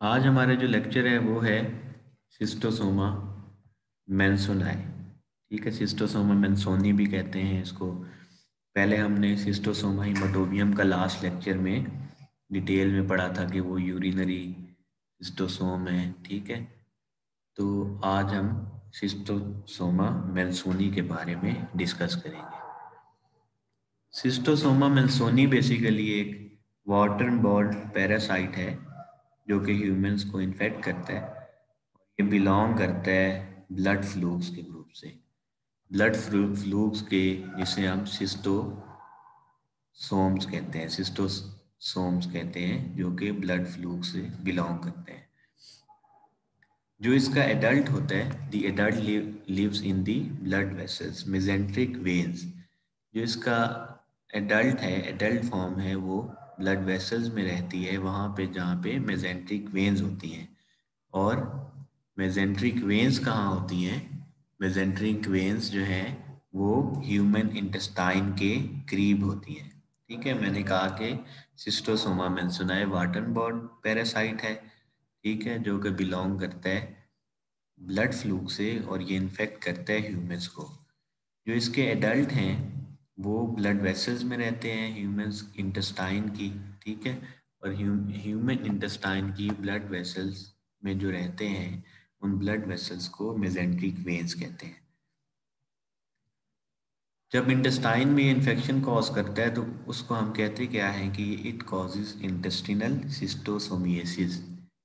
आज हमारा जो लेक्चर है वो है सिस्टोसोमा मेंसोनाई। ठीक है, सिस्टोसोमा मेंसोनी भी कहते हैं इसको। पहले हमने सिस्टोसोमा हिमाटोबियम का लास्ट लेक्चर में डिटेल में पढ़ा था कि वो यूरिनरी सिस्टोसोम है। ठीक है, तो आज हम सिस्टोसोमा मेंसोनी के बारे में डिस्कस करेंगे। सिस्टोसोमा मेंसोनी बेसिकली एक वाटर बॉर्न पैरासाइट है जो कि ह्यूमंस को इन्फेक्ट करता है। ये बिलोंग करता है ब्लड फ्लूक्स के ग्रुप से। ब्लड फ्लूक्स के जिसे हम सिस्टोसोम्स कहते हैं जो कि ब्लड फ्लूक से बिलोंग करते हैं। जो इसका एडल्ट होता है, the adult lives in the blood vessels mesenteric veins. जो इसका एडल्ट है, एडल्ट फॉर्म है, वो ब्लड वेसल्स में रहती है, वहाँ पे जहाँ पे मेसेंट्रिक वेन्स होती हैं। और मेसेंट्रिक वेन्स कहाँ होती हैं? मेसेंट्रिक वेन्स जो हैं वो ह्यूमन इंटेस्टाइन के करीब होती हैं। ठीक है, मैंने कहा कि सिस्टोसोमा मेंसोनाई वाटर बॉर्न पैरासाइट है। ठीक है, जो कि बिलोंग करता है ब्लड फ्लूक से और ये इन्फेक्ट करता है ह्यूमंस को। जो इसके एडल्ट हैं वो ब्लड वेसल्स में रहते हैं ह्यूमंस इंटेस्टाइन की। ठीक है, और ह्यूमन इंटेस्टाइन की ब्लड वेसल्स में जो रहते हैं उन ब्लड वेसल्स को मेसेंट्रिक वेन्स कहते हैं। जब इंटेस्टाइन में इन्फेक्शन कॉज करता है तो उसको हम कहते क्या हैं कि इट कॉजेज इंटेस्टिनल सिस्टोसोमिएसिस।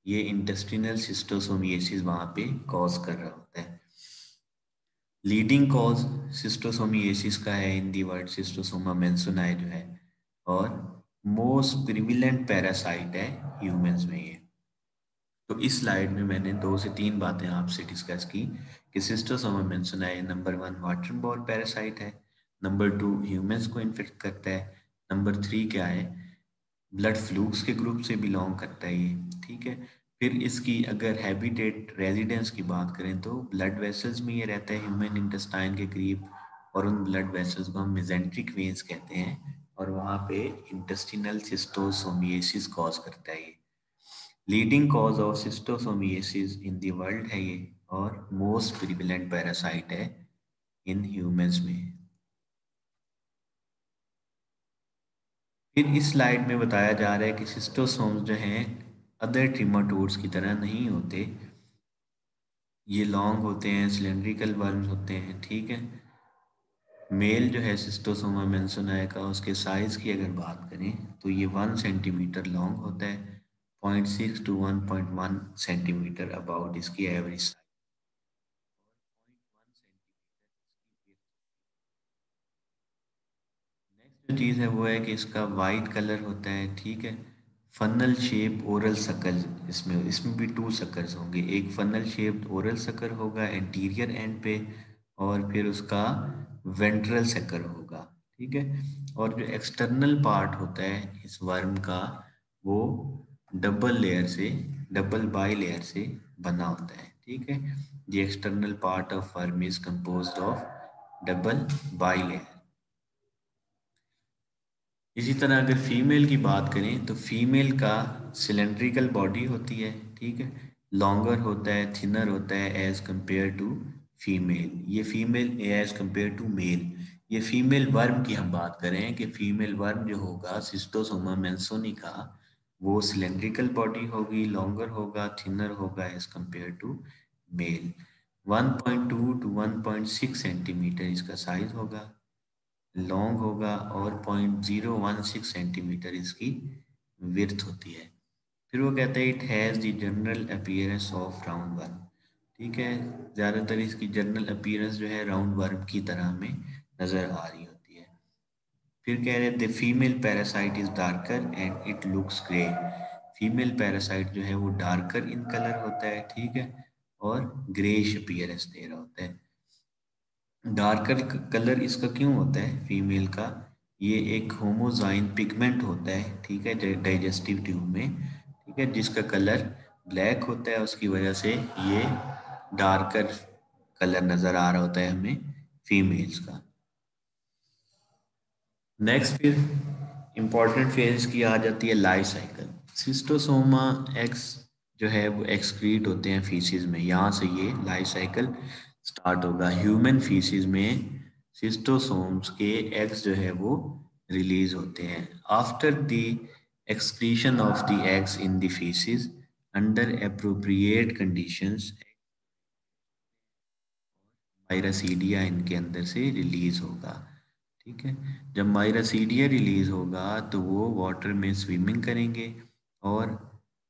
ये इंटेस्टिनल सिस्टोसोमिएसिस वहाँ पे कॉज कर रहा होता है। लीडिंग कॉज सिस्टोसोमिएसिस का है इन दी वर्ड सिस्टोसोमा मेंसोनाई जो है, और मोस्ट प्रिविलेंट पैरासाइट है ह्यूमंस में ये। तो इस स्लाइड में मैंने 2 से 3 बातें आपसे डिस्कस की कि schistosoma mansoni number 1 water borne parasite है, नंबर 2 ह्यूमंस को इन्फेक्ट करता है, नंबर 3 क्या है, ब्लड फ्लूक्स के ग्रुप से बिलोंग करता है ये। ठीक है, फिर इसकी अगर हैबिटेट रेजिडेंस की बात करें तो ब्लड वेसल्स में ये रहता है ह्यूमन इंटेस्टाइन के करीब, और उन ब्लड वेसल्स को हम मेसेंट्रिक वेन्स कहते हैं, और वहाँ पे इंटेस्टिनल सिस्टोसोमिएसिस कॉज करता है ये। Leading cause of schistosomiasis in the world है ये, और मोस्ट प्रिविलेंट पैरासाइट है इन ह्यूमंस में। फिर इस स्लाइड में बताया जा रहा है कि सिस्टोसोम्स जो हैं अदर ट्रिमाटोड्स की तरह नहीं होते। ये लॉन्ग होते हैं, सिलेंड्रिकल वर्म्स होते हैं। ठीक है, मेल जो है सिस्टोसोमा मेंसोनाई का, उसके साइज की अगर बात करें तो ये 1 सेंटीमीटर लॉन्ग होता है, 0.6 to 1.1 सेंटीमीटर अबाउट इसकी एवरेज। नेक्स्ट जो चीज़ है वो है कि इसका वाइट कलर होता है। ठीक है, फनल शेप ओरल सकल, इसमें इसमें भी 2 सकर्स होंगे। एक फनल शेप्ड ओरल सकर होगा एंटीरियर एंड पे, और फिर उसका वेंट्रल सकर होगा। ठीक है, और जो एक्सटर्नल पार्ट होता है इस वर्म का वो डबल बाई लेयर से बना होता है। ठीक है, the external part of worm is composed of double by layer. इसी तरह अगर फीमेल की बात करें तो फीमेल का सिलेंड्रिकल बॉडी होती है। ठीक है, लॉन्गर होता है, थिनर होता है एज कंपेयर टू फीमेल। ये female as compare to male. ये फीमेल वर्म की हम बात करें कि फीमेल वर्म जो होगा सिस्टोसोमा मेंसोनी का, वो सिलेंड्रिकल बॉडी होगी, लॉन्गर होगा, थिनर होगा as compare to male. 1.2 to 1.6 centimetre इसका साइज होगा, लॉन्ग होगा, और 0.016 सेंटीमीटर इसकी विड्थ होती है। फिर वो कहते हैं it has the general appearance of round worm. ठीक है, ज़्यादातर इसकी जनरल अपीयरेंस जो है राउंड वर्म की तरह हमें नज़र आ रही होती है। फिर कह रहे थे female parasite is darker and it looks grey. Female parasite जो है वो डार्कर इन कलर होता है। ठीक है, और ग्रेइश अपीयरेंस दे रहा होता है। डार्कर कलर इसका क्यों होता है फीमेल का? ये एक होमोजाइन पिगमेंट होता है। ठीक है, डाइजेस्टिव ट्यूब में। ठीक है, जिसका कलर ब्लैक होता है, उसकी वजह से ये डार्कर कलर नज़र आ रहा होता है हमें फीमेल्स का। नेक्स्ट फिर इम्पॉर्टेंट फेज की आ जाती है लाइफ साइकिल। सिस्टोसोमा एक्स जो है वो एक्सक्रीट होते हैं फीसिस में, यहाँ से ये लाइफ साइकिल स्टार्ट होगा। ह्यूमन फीसिस में सिस्टोसोम्स के एग्स जो है वो रिलीज होते हैं। After the excretion of the eggs in the faeces under appropriate conditions miracidia इनके अंदर से रिलीज होगा। ठीक है, जब माइरासीडिया रिलीज होगा तो वो वाटर में स्विमिंग करेंगे और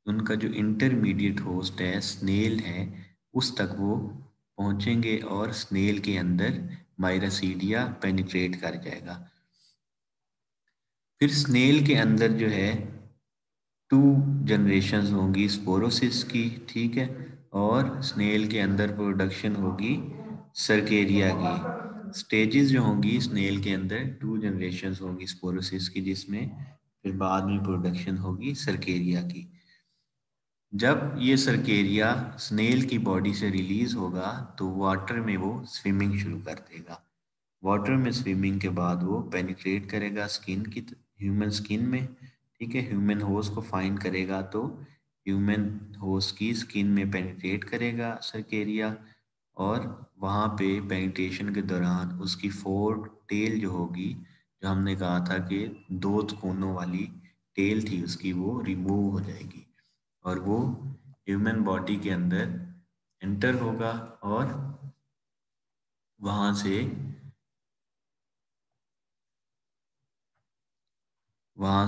उनका जो इंटरमीडिएट होस्ट है स्नेल है उस तक वो पहुंचेंगे और स्नेल के अंदर माइरासीडिया पेनिट्रेट कर जाएगा। फिर स्नेल के अंदर जो है टू जनरेशन्स होंगी स्पोरोसिस की। ठीक है, और स्नेल के अंदर प्रोडक्शन होगी सर्केरिया की। स्टेजेस जो होंगी स्नेल के अंदर टू जनरेशन्स होंगी स्पोरोसिस की, जिसमें फिर बाद में प्रोडक्शन होगी सर्केरिया की। जब ये सर्केरिया स्नेल की बॉडी से रिलीज होगा तो वाटर में वो स्विमिंग शुरू कर देगा। वाटर में स्विमिंग के बाद वो पेनिट्रेट करेगा स्किन की, ह्यूमन स्किन में। ठीक है, ह्यूमन होस्ट को फाइंड करेगा तो ह्यूमन होस्ट की स्किन में पेनिट्रेट करेगा सर्केरिया, और वहाँ पे पेनिट्रेशन के दौरान उसकी फोर टेल जो होगी, जो हमने कहा था कि दो कोनों वाली टेल थी उसकी, वो रिमूव हो जाएगी और वो ह्यूमन बॉडी के अंदर एंटर होगा। और वहाँ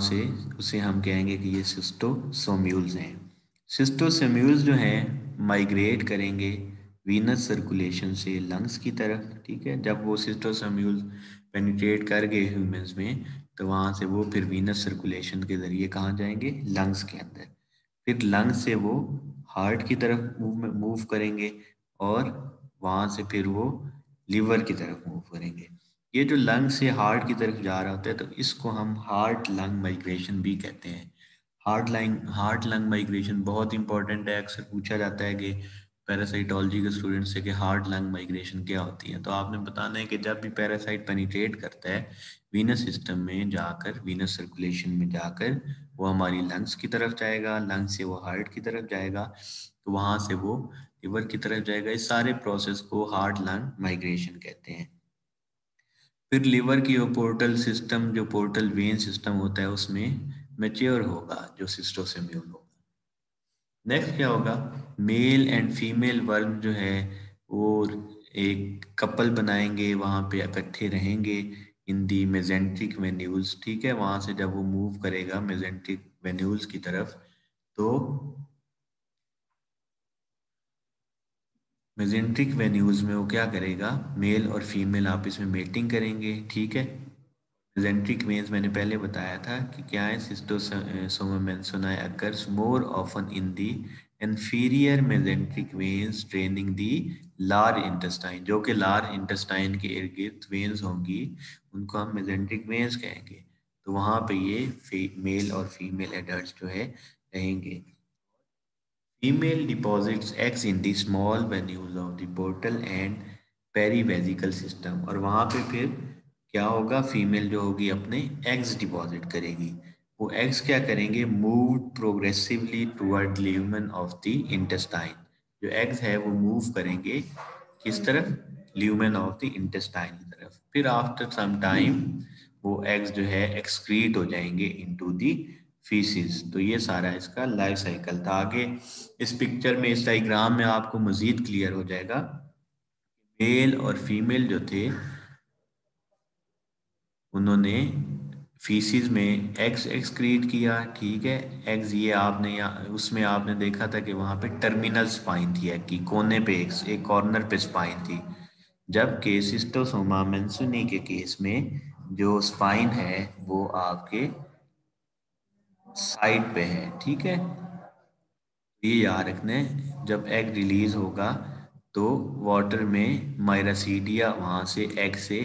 से उसे हम कहेंगे कि ये सिस्टोसोम्यूल्स हैं। सिस्टोसोम्यूल्स जो हैं माइग्रेट करेंगे वीनस सर्कुलेशन से लंग्स की तरफ। ठीक है, जब वो सिस्टोसोम्यूल्स पेनिट्रेट कर गए ह्यूमंस में तो वहाँ से वो फिर वीनस सर्कुलेशन के ज़रिए कहाँ जाएंगे, लंग्स के अंदर। फिर लंग्स से वो हार्ट की तरफ मूव करेंगे और वहाँ से फिर वो लिवर की तरफ मूव करेंगे। ये जो लंग से हार्ट की तरफ जा रहा होता है तो इसको हम हार्ट लंग माइग्रेशन भी कहते हैं। हार्ट लंग माइग्रेशन बहुत इंपॉर्टेंट है। अक्सर पूछा जाता है कि पैरासाइटोलॉजी के स्टूडेंट से कि हार्ट लंग माइग्रेशन क्या होती है, तो आपने बताना है कि जब भी पैरासाइट पेनिट्रेट करता है वीनस सिस्टम में जाकर, वीनस सर्कुलेशन में जाकर वो हमारी लंग्स की तरफ जाएगा, लंग्स से वो हार्ट की तरफ जाएगा, तो वहाँ से वो लिवर की तरफ जाएगा। इस सारे प्रोसेस को हार्ट लंग माइग्रेशन कहते हैं। फिर लिवर की वो पोर्टल सिस्टम, जो पोर्टल वेन सिस्टम होता है उसमें मैच्योर होगा जो सिस्टोसेम्यूल होगा। नेक्स्ट क्या होगा, मेल एंड फीमेल वर्म जो है वो एक कपल बनाएंगे, वहाँ पे इकट्ठे रहेंगे इन दी मेजेंट्रिक वेन्यूल्स। ठीक है, वहाँ से जब वो मूव करेगा मेजेंट्रिक वेन्यूल्स की तरफ तो मेजेंट्रिक वेन्यूल्स में वो क्या करेगा, मेल और फीमेल आपस में मेटिंग करेंगे। ठीक है, मेसेंट्रिक वेन्स मैंने पहले बताया था कि क्या है, schistosoma mansoni occurs more often in the inferior mesenteric veins draining the large intestine, जो कि लार्ज इंटेस्टाइन के इर्द गिर्द वेन्स होंगी उनको हम मेसेंट्रिक वेन्स कहेंगे। तो वहाँ पे ये मेल और फीमेल एडल्ट जो है रहेंगे। Female deposits eggs in the small venules of the portal and perivesical system, और वहाँ पे फिर क्या होगा, फीमेल जो होगी अपने एग्स डिपॉजिट करेगी। वो एग्स क्या करेंगे, move progressively toward lumen of the intestine. जो एग्स है वो मूव करेंगे किस तरफ, ल्यूमन ऑफ द इंटेस्टाइन की तरफ। फिर आफ्टर सम टाइम वो एग्स जो है एक्सक्रीट हो जाएंगे इनटू द फीसिस। तो ये सारा इसका लाइफ साइकिल था। आगे इस पिक्चर में, इस डायग्राम में आपको मजीद क्लियर हो जाएगा। मेल और फीमेल जो थे उन्होंने फीसिस में एग्स एक्सक्रीट किया। ठीक है, एग्स ये आपने यहाँ उसमें आपने देखा था कि वहाँ पे टर्मिनल स्पाइन थी एग की, कोने पे एक कॉर्नर पे स्पाइन थी। जबकि सिस्टोसोमा मेंसिनी के केस में जो स्पाइन है वो आपके साइड पे है। ठीक है, ये याद रखना है, जब एग रिलीज होगा तो वाटर में माइरासीडिया वहां से एग से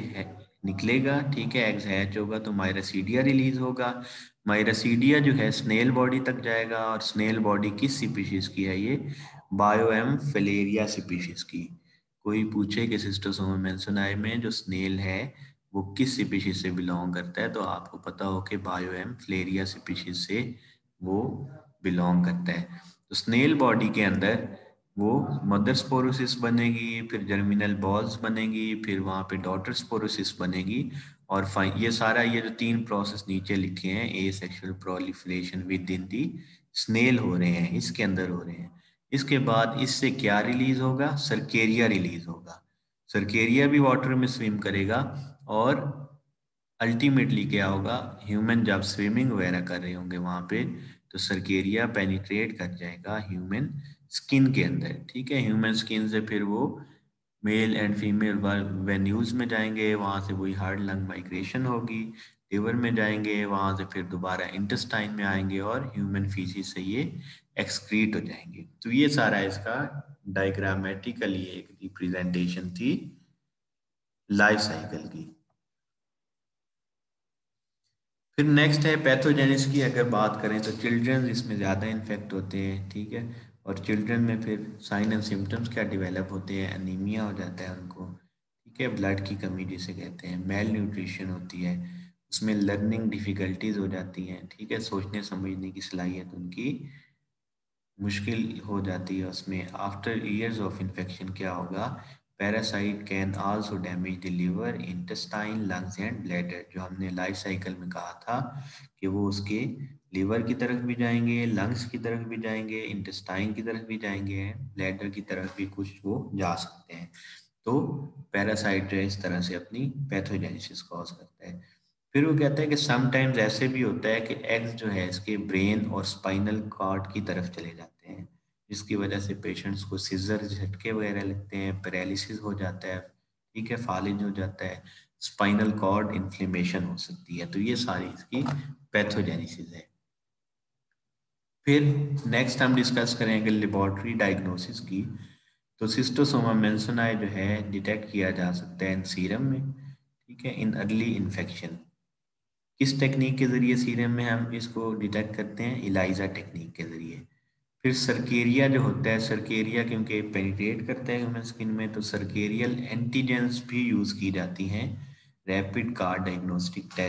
निकलेगा। ठीक है, एग्स हैच होगा तो माइरासीडिया रिलीज होगा। माइरासीडिया जो है स्नेल बॉडी तक जाएगा, और स्नेल बॉडी किस स्पीशीज की है, ये बायोएम फिलेरिया स्पीशीज की। कोई पूछे कि सिस्टोसोमा मेंसोनाई में जो स्नेल है वो किस स्पीशीज से बिलोंग करता है, तो आपको पता हो कि बायोएम फिलेरिया स्पीशीज से वो बिलोंग करता है। तो स्नेल बॉडी के अंदर वो मदर स्पोरोसिस बनेगी, फिर जर्मिनल बॉल्स बनेगी, फिर वहाँ पे डॉटर स्पोरोसिस बनेगी, और ये सारा ये जो 3 प्रोसेस नीचे लिखे हैं, asexual proliferation within the snail हो रहे हैं, इसके अंदर हो रहे हैं। इसके बाद इससे क्या रिलीज होगा? सर्केरिया रिलीज होगा। सर्केरिया भी वाटर में स्विम करेगा, और अल्टीमेटली क्या होगा, ह्यूमन जब स्विमिंग वगैरह कर रहे होंगे वहां पे, तो सर्केरिया पेनिट्रेट कर जाएगा ह्यूमन स्किन के अंदर। ठीक है, ह्यूमन स्किन से फिर वो मेल एंड फीमेल वेन्यूज में जाएंगे, वहां से वही हार्ट लंग माइग्रेशन होगी, लिवर में जाएंगे, वहां से फिर दोबारा इंटेस्टाइन में आएंगे, और ह्यूमन फीसिस से ये एक्सक्रीट हो जाएंगे। तो ये सारा इसका डायग्रामेटिकली एक रिप्रेजेंटेशन थी लाइफ साइकिल की। फिर नेक्स्ट है पैथोजेनिस की। अगर बात करें तो चिल्ड्रन इसमें ज़्यादा इन्फेक्ट होते हैं, ठीक है। और चिल्ड्रन में फिर साइन एंड सिम्टम्स क्या डेवलप होते हैं? एनीमिया हो जाता है उनको, ठीक है, ब्लड की कमी जिसे कहते हैं, मेल न्यूट्रिशन होती है, उसमें लर्निंग डिफ़िकल्टीज हो जाती हैं, ठीक है, सोचने समझने की सलाहियत उनकी मुश्किल हो जाती है उसमें। आफ्टर ईयर्स ऑफ इन्फेक्शन क्या होगा? Parasite can also damage the liver, intestine, lungs and bladder. जो हमने लाइफ साइकिल में कहा था कि वो उसके लिवर की तरफ भी जाएंगे, लंग्स की तरफ भी जाएंगे, इंटेस्टाइन की तरफ भी जाएंगे, ब्लैडर की तरफ भी कुछ वो जा सकते हैं। तो पैरासाइट जो है इस तरह से अपनी पैथोजेनेसिस कॉज करता है। फिर वो कहता है कि समटाइम्स ऐसे भी होता है कि एग्स जो है इसके ब्रेन और स्पाइनल कॉर्ड की तरफ चले जाते हैं, जिसकी वजह से पेशेंट्स को सिजर झटके वगैरह लगते हैं, पैरालिसिस हो जाता है, ठीक है, फालिज हो जाता है, स्पाइनल कॉर्ड इन्फ्लेमेशन हो सकती है। तो ये सारी इसकी पैथोजेनेसिस है। फिर नेक्स्ट हम डिस्कस करेंगे लेबोरेटरी डायग्नोसिस की। तो सिस्टोसोमा मेंसनाई जो है डिटेक्ट किया जा सकता है इन सीरम में, ठीक है, इन अर्ली इन्फेक्शन। किस टेक्निक के जरिए सीरम में हम इसको डिटेक्ट करते हैं? इलाइजा टेक्निक के जरिए। फिर सर्केरिया जो होता है, सर्केरिया क्योंकि पेनिट्रेट करता है ह्यूमन स्किन में, तो सर्केरियल एंटीजेंस भी यूज की जाती हैं रैपिड कार्ड डायग्नोस्टिक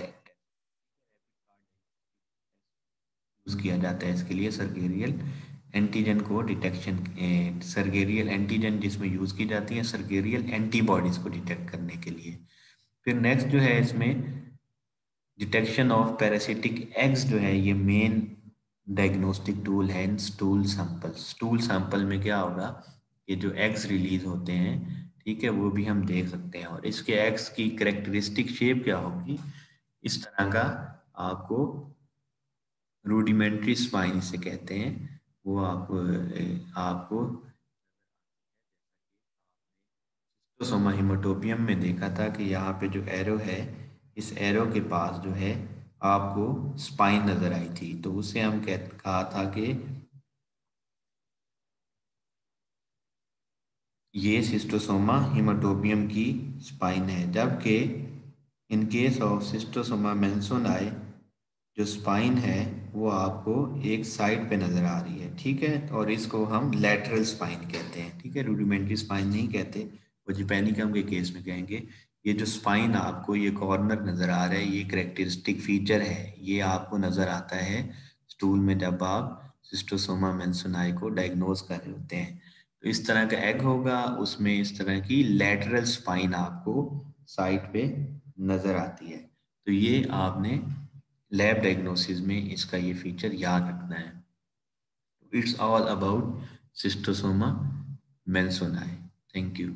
यूज किया जाता है इसके लिए। सर्केरियल एंटीजन को डिटेक्शन, सर्केरियल एंटीजन जिसमें यूज की जाती है सर्केरियल एंटीबॉडीज को डिटेक्ट करने के लिए। फिर नेक्स्ट जो है इसमें डिटेक्शन ऑफ पैरासिटिक एग्स जो है ये मेन डायग्नोस्टिक टूल है इन स्टूल सैंपल। स्टूल सैंपल में क्या होगा, ये जो एग्स रिलीज होते हैं, ठीक है, वो भी हम देख सकते हैं। और इसके एग्स की करेक्टरिस्टिक शेप क्या होगी? इस तरह का आपको रूडिमेंट्री स्पाइन से कहते हैं, वो आपको सोमा हिमेटोपियम में देखा था कि यहाँ पे जो एरो है, इस एरो के पास जो है आपको स्पाइन नजर आई थी, तो उसे हम कहा था कि ये सिस्टोसोमा हिमेटोपियम की स्पाइन है। जबकि इन केस ऑफ सिस्टोसोमा मेंसोनाई जो स्पाइन है वो आपको एक साइड पे नजर आ रही है, ठीक है, और इसको हम लैटरल स्पाइन कहते हैं, ठीक है, रूडिमेंट्री स्पाइन नहीं कहते, वो जिपैनिकम के केस में कहेंगे। ये जो स्पाइन आपको ये कॉर्नर नजर आ रहा है, ये करेक्टरिस्टिक फीचर है, ये आपको नजर आता है स्टूल में जब आप सिस्टोसोमा मेंसोनाई को डायग्नोज कर रहे होते हैं। तो इस तरह का एग होगा, उसमें इस तरह की लैटरल स्पाइन आपको साइड पे नजर आती है। तो ये आपने लैब डायग्नोसिस में इसका ये फीचर याद रखना है। It's all about schistosoma mansoni. Thank you.